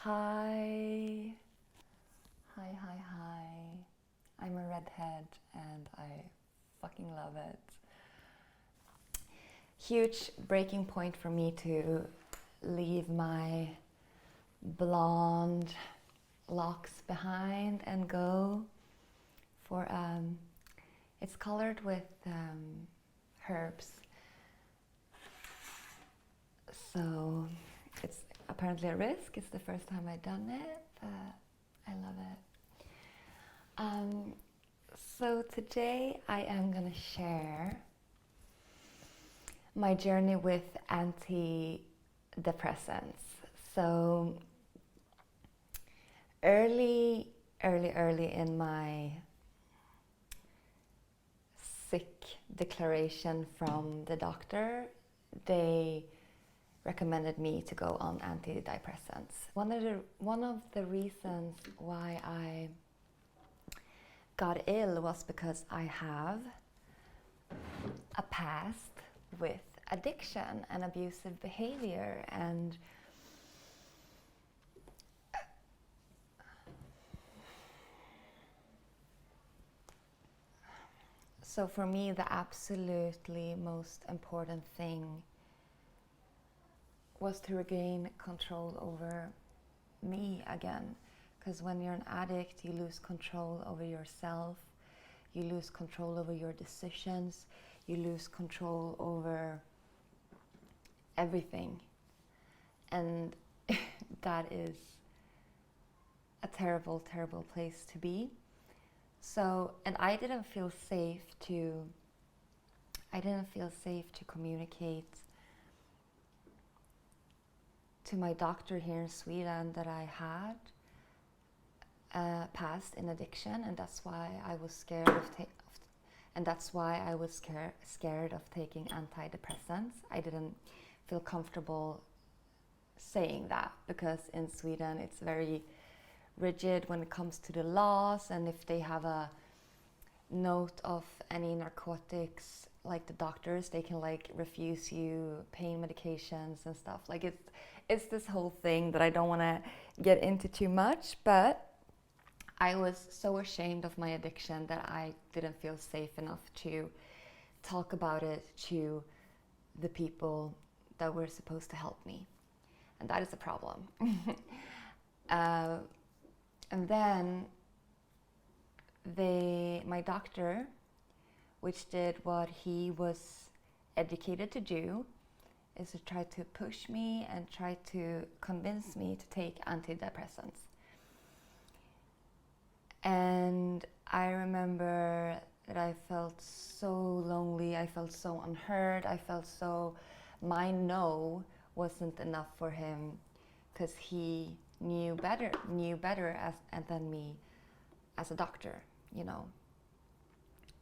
Hi. Hi. I'm a redhead and I fucking love it. Huge breaking point for me to leave my blonde locks behind and go for it's colored with herbs, so it's apparently a risk. It's the first time I've done it, but I love it. So today I am gonna share my journey with anti-depressants. So early in my sick declaration from the doctor, they recommended me to go on antidepressants. One of the reasons why I got ill was because I have a past with addiction and abusive behavior, and so for me the absolutely most important thing was to regain control over me again. Because when you're an addict, you lose control over yourself, you lose control over your decisions, you lose control over everything. And that is a terrible, terrible place to be. So, and I didn't feel safe to communicate to my doctor here in Sweden that I had past in addiction, and that's why I was scared of taking antidepressants. I didn't feel comfortable saying that because in Sweden it's very rigid when it comes to the laws, and if they have a note of any narcotics, like the doctors, they can like refuse you pain medications and stuff. Like it's this whole thing that I don't want to get into too much, but I was so ashamed of my addiction that I didn't feel safe enough to talk about it to the people that were supposed to help me. And that is a problem. And then my doctor, which did what he was educated to do, is to try to push me and try to convince me to take antidepressants. And I remember that I felt so lonely, I felt so unheard, I felt so, my no wasn't enough for him because he knew better than me as a doctor, you know.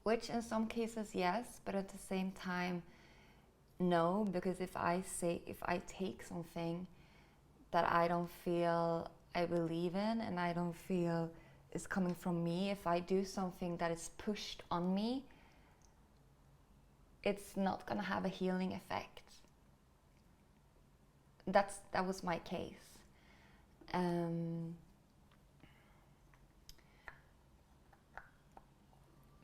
Which in some cases yes, but at the same time no, because if I take something that I don't feel I believe in and I don't feel is coming from me, if I do something that is pushed on me, it's not gonna have a healing effect. That was my case.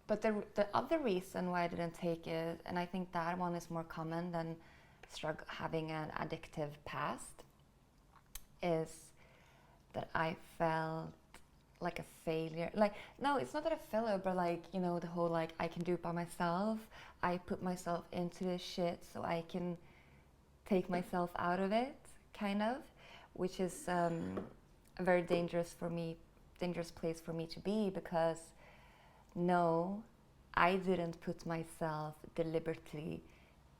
But the other reason why I didn't take it, and I think that one is more common than having an addictive past, is that I felt like a failure. Like, no, it's not that I failure, but like, you know, the whole like, I can do it by myself. I put myself into this shit so I can take myself out of it, kind of, which is a very dangerous place for me to be, because no, I didn't put myself deliberately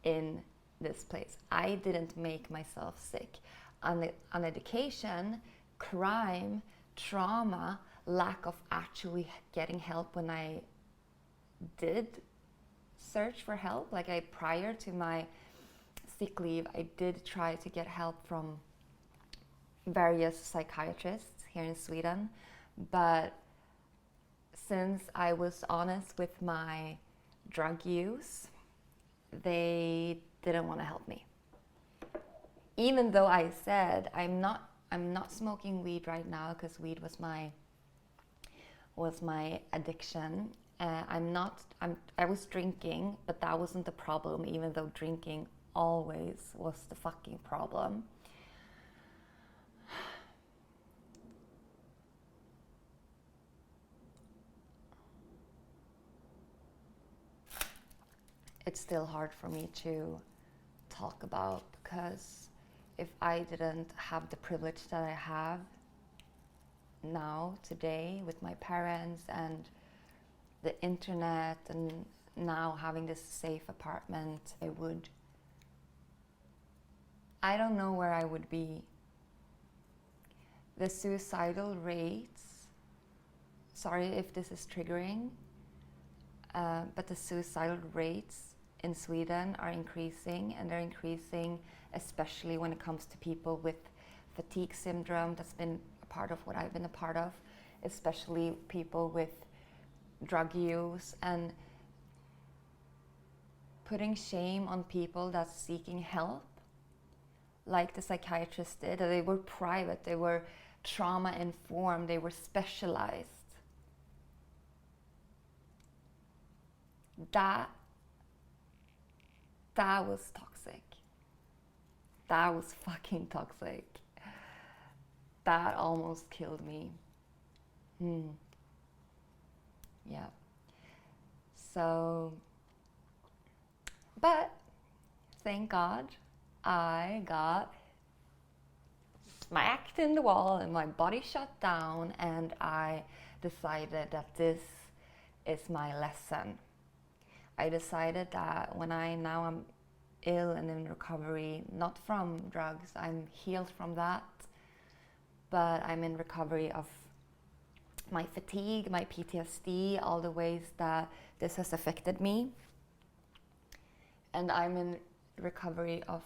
in this place. I didn't make myself sick. On education, crime, trauma, lack of actually getting help when I did search for help, like prior to my sick leave, I did try to get help from various psychiatrists here in Sweden, but since I was honest with my drug use, they didn't want to help me. Even though I said I'm not I'm not smoking weed right now because weed was my addiction. I was drinking, but that wasn't the problem, even though drinking always was the fucking problem. It's still hard for me to talk about, because if I didn't have the privilege that I have now today with my parents and the internet, and now having this safe apartment, I don't know where I would be. The suicidal rates, sorry if this is triggering, but the suicidal rates in Sweden are increasing, and they're increasing especially when it comes to people with fatigue syndrome. That's been a part of what I've been a part of, especially people with drug use, and putting shame on people that's seeking help, like the psychiatrist did. They were private, they were trauma informed, they were specialized. That was toxic. That was fucking toxic. That almost killed me. Yeah. So, but thank God I got smacked in the wall and my body shut down, and I decided that this is my lesson. I decided that when now I'm ill and in recovery, not from drugs, I'm healed from that, but I'm in recovery of my fatigue, my PTSD, all the ways that this has affected me. And I'm in recovery of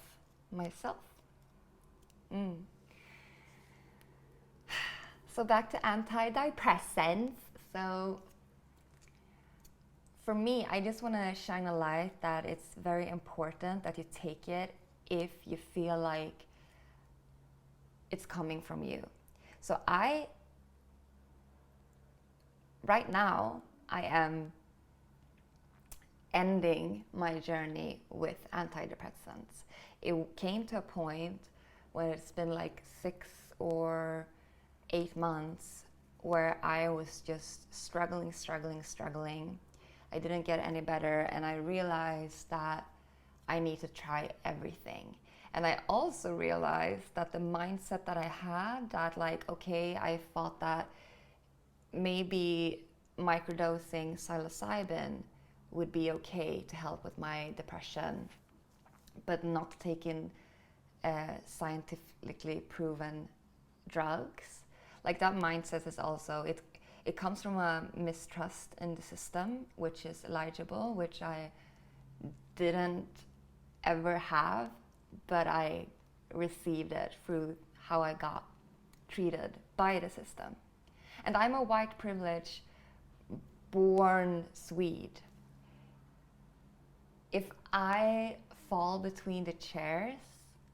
myself. So back to antidepressants. So for me, I just want to shine a light that it's very important that you take it if you feel like it's coming from you. So right now, I am ending my journey with antidepressants. It came to a point when it's been like 6 or 8 months where I was just struggling. I didn't get any better, and I realized that I need to try everything. And I also realized that the mindset that I had, that like, okay, I thought that maybe microdosing psilocybin would be okay to help with my depression, but not taking scientifically proven drugs. Like, that mindset is also, it comes from a mistrust in the system, which is eligible, which I didn't ever have, but I received it through how I got treated by the system. And I'm a white privilege born Swede. If I fall between the chairs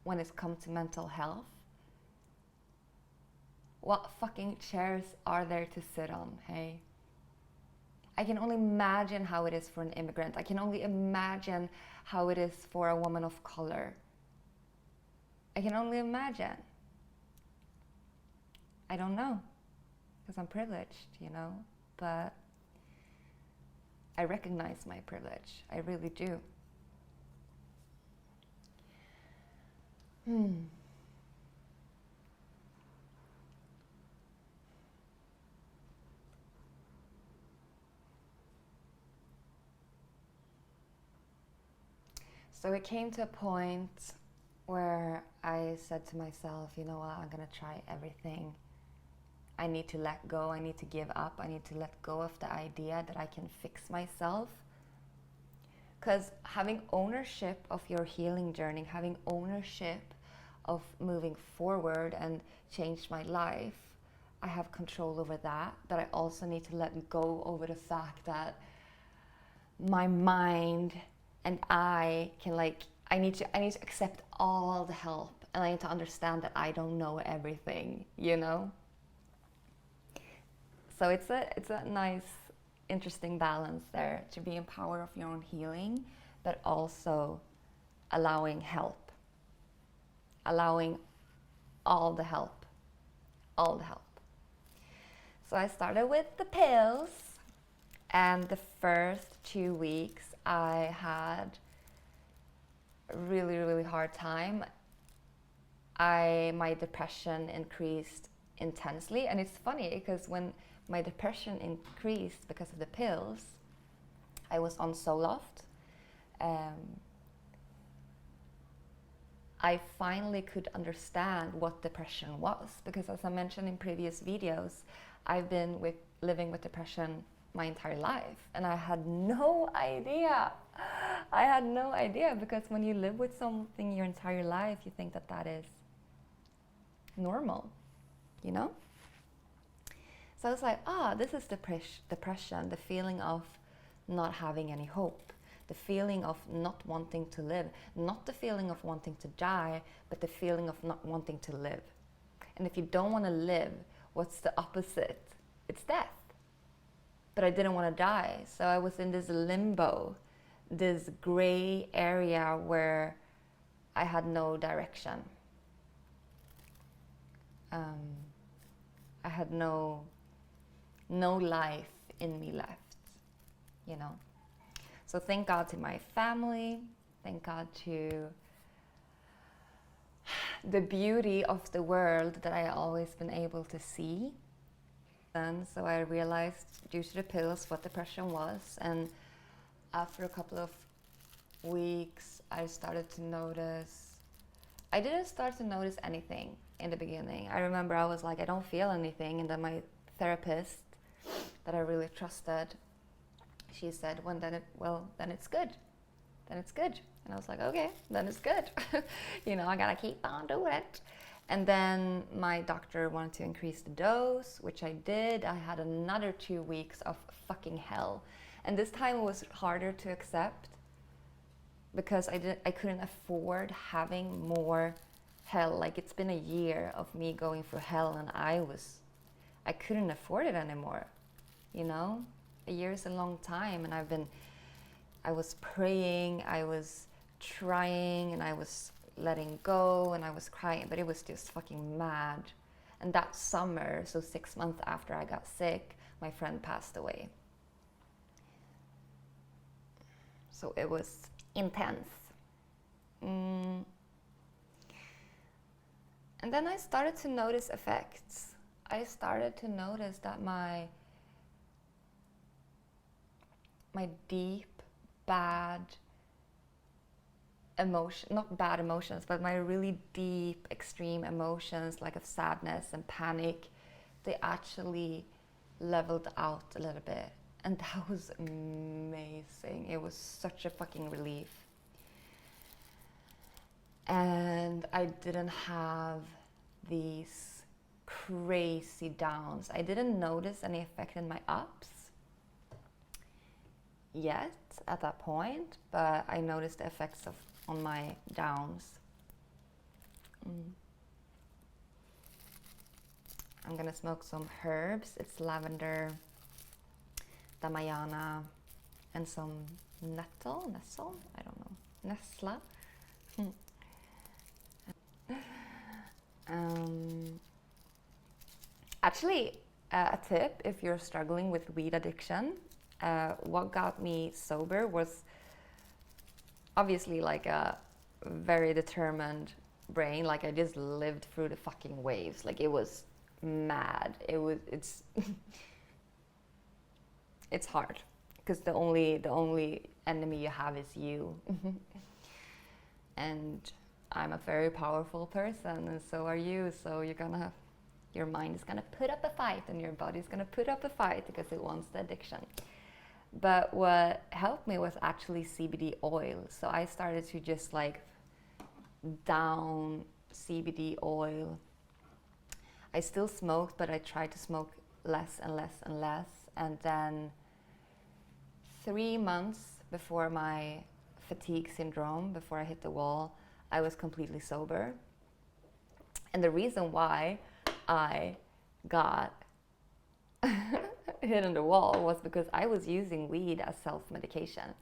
when it comes to mental health, what fucking chairs are there to sit on, hey? I can only imagine how it is for an immigrant. I can only imagine how it is for a woman of color. I can only imagine. I don't know, because I'm privileged, you know? But I recognize my privilege. I really do. So it came to a point where I said to myself, you know what, I'm gonna try everything. I need to let go, I need to give up, I need to let go of the idea that I can fix myself. Because having ownership of your healing journey, having ownership of moving forward and change my life, I have control over that, but I also need to let go over the fact that my mind and I can I need to accept all the help and I need to understand that I don't know everything, you know? So it's a nice, interesting balance there, to be in power of your own healing, but also allowing help, allowing all the help. So I started with the pills, and the first 2 weeks I had a really, really hard time. My depression increased intensely, and it's funny because when my depression increased because of the pills, I was on Zoloft. I finally could understand what depression was, because as I mentioned in previous videos, I've been living with depression my entire life, and I had no idea. I had no idea, because when you live with something your entire life, you think that that is normal, you know? So I was like, this is depression, the feeling of not having any hope, the feeling of not wanting to live, not the feeling of wanting to die, but the feeling of not wanting to live. And if you don't want to live, what's the opposite? It's death. But I didn't want to die, so I was in this limbo, this gray area where I had no direction. I had no life in me left, you know. So thank God to my family, thank God to the beauty of the world that I always been able to see. And so I realized, due to the pills, what depression was, and after a couple of weeks I started to notice, I didn't start to notice anything in the beginning. I remember I was like, I don't feel anything, and then my therapist that I really trusted, she said, then it's good. Then it's good. And I was like, okay, then it's good. You know, I gotta keep on doing it. And then my doctor wanted to increase the dose, which I did. I had another 2 weeks of fucking hell. And this time it was harder to accept, because I couldn't afford having more hell. Like, it's been a year of me going through hell, and I couldn't afford it anymore, you know? A year is a long time, and I was praying, I was trying, and I was letting go, and I was crying, but it was just fucking mad. And that summer, so 6 months after I got sick, my friend passed away. So it was intense. And then I started to notice effects. I started to notice that my deep, bad emotion, not bad emotions, but my really deep, extreme emotions, like of sadness and panic, they actually leveled out a little bit. And that was amazing. It was such a fucking relief. And I didn't have these crazy downs. I didn't notice any effect in my ups yet at that point, but I noticed the effects on my downs. I'm gonna smoke some herbs. It's lavender, damiana, and some nettle, I don't know, nesla. Actually, a tip if you're struggling with weed addiction, what got me sober was obviously like a very determined brain. Like, I just lived through the fucking waves. Like, it was mad. It's it's hard, because the only enemy you have is you. And I'm a very powerful person, and so are you. So your mind is gonna put up a fight, and your body's gonna put up a fight because it wants the addiction. But what helped me was actually CBD oil. So I started to just like down CBD oil. I still smoked, but I tried to smoke less and less and less. And then 3 months before my fatigue syndrome, before I hit the wall, I was completely sober. And the reason why I got hit on the wall was because I was using weed as self-medication.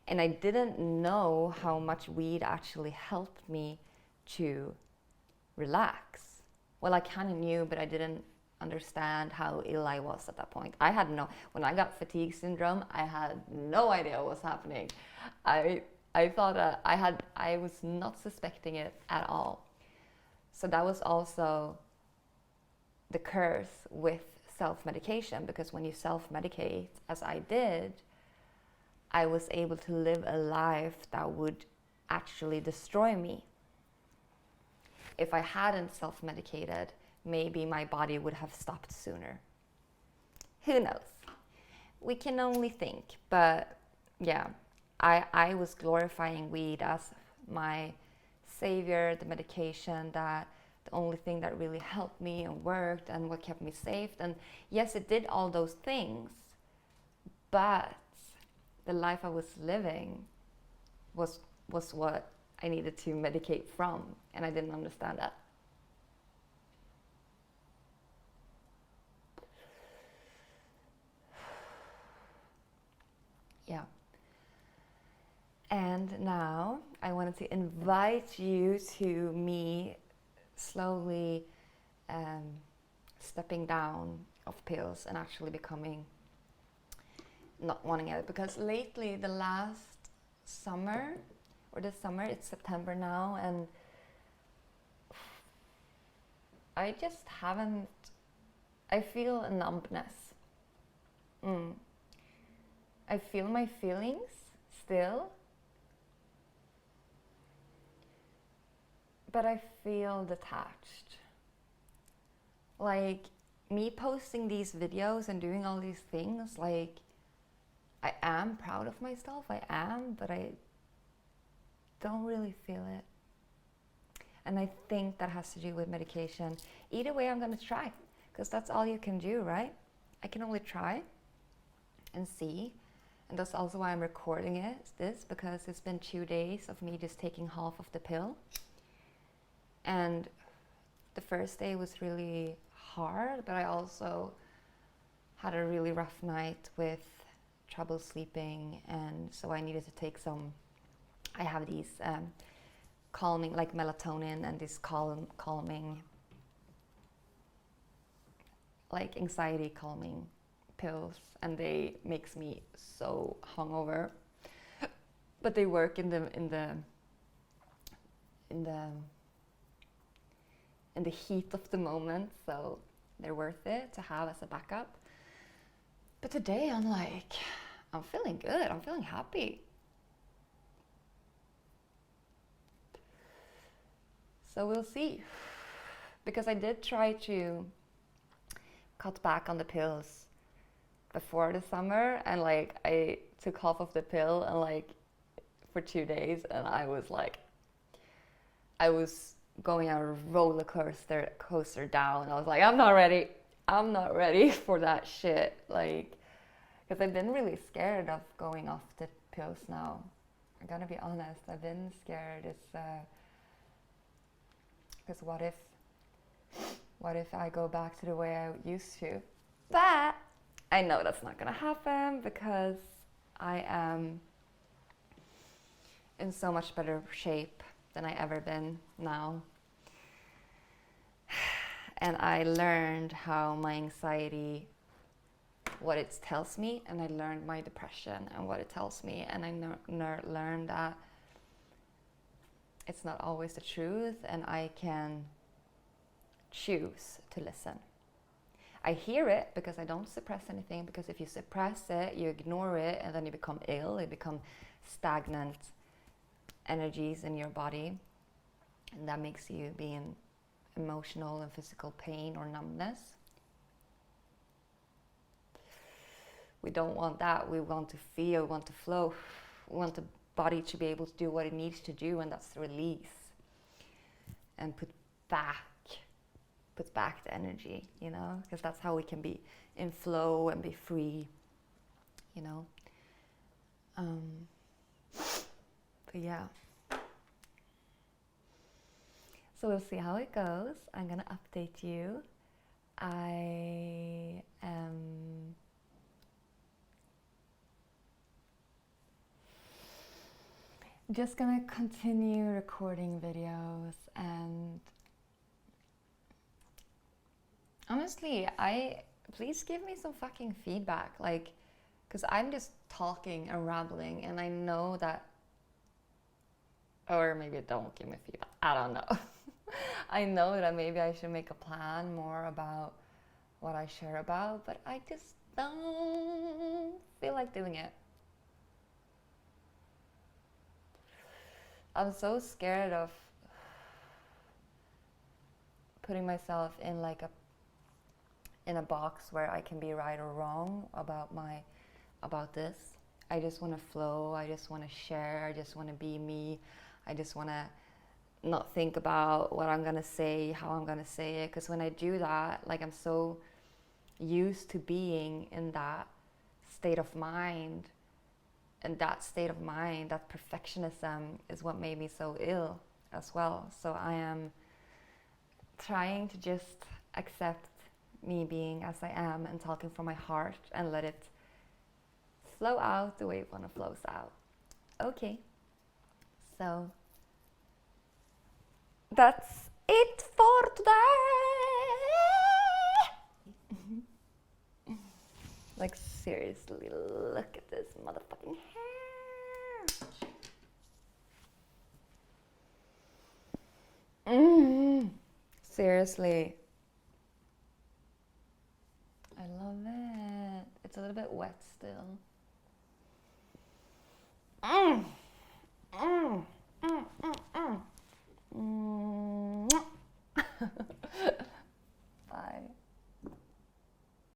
And I didn't know how much weed actually helped me to relax. Well, I kind of knew, but I didn't understand how ill I was at that point. When I got fatigue syndrome, I had no idea what was happening. I thought I was not suspecting it at all. So that was also the curse with self-medication, because when you self-medicate, as I did, I was able to live a life that would actually destroy me. If I hadn't self-medicated, maybe my body would have stopped sooner. Who knows? We can only think. But yeah, I was glorifying weed as my savior, the medication, that the only thing that really helped me and worked and what kept me safe. And yes, it did all those things, but the life I was living was what I needed to medicate from, and I didn't understand that. Yeah. And now I wanted to invite you to me slowly stepping down of pills and actually becoming not wanting it, because lately, the last summer, or this summer, it's September now, and I just haven't, I feel a numbness. I feel my feelings still, but I feel detached. Like, me posting these videos and doing all these things, like, I am proud of myself, I am, but I don't really feel it. And I think that has to do with medication. Either way, I'm gonna try, because that's all you can do, right? I can only try and see. And that's also why I'm recording this, because it's been 2 days of me just taking half of the pill. And the first day was really hard, but I also had a really rough night with trouble sleeping, and so I needed to take some. I have these calming, like melatonin, and these calming, like anxiety calming pills, and they makes me so hungover, but they work in the heat of the moment, so they're worth it to have as a backup. But today I'm feeling good, I'm feeling happy. So we'll see. Because I did try to cut back on the pills before the summer, and I took half of the pill and for 2 days, and I was going a roller coaster down, and I was like, I'm not ready for that shit, because I've been really scared of going off the pills now. I'm gonna be honest, I've been scared. It's because what if I go back to the way I used to? But I know that's not gonna happen, because I am in so much better shape than I ever been now. And I learned how my anxiety, what it tells me, and I learned my depression and what it tells me, and I learned that it's not always the truth, and I can choose to listen. I hear it because I don't suppress anything, because if you suppress it, you ignore it, and then you become ill, you become stagnant energies in your body, and that makes you be in emotional and physical pain or numbness. We don't want that. We want to feel, we want to flow, we want the body to be able to do what it needs to do, and that's release and put back the energy, because that's how we can be in flow and be free, But yeah. So we'll see how it goes. I'm gonna update you. I am just gonna continue recording videos, and honestly, please give me some fucking feedback, like, because I'm just talking and rambling, and I know that, or maybe don't give me feedback, I don't know. I know that maybe I should make a plan more about what I share about, but I just don't feel like doing it. I'm so scared of putting myself in like in a box where I can be right or wrong about this. I just want to flow. I just want to share. I just want to be me. I just want to not think about what I'm gonna say, how I'm gonna say it. Because when I do that, like, I'm so used to being in that state of mind, and that state of mind, that perfectionism, is what made me so ill as well. So I am trying to just accept me being as I am and talking from my heart and let it flow out the way it wanna flows out. Okay, so that's it for today. Like, seriously, look at this motherfucking hair. Seriously. I love it. It's a little bit wet still.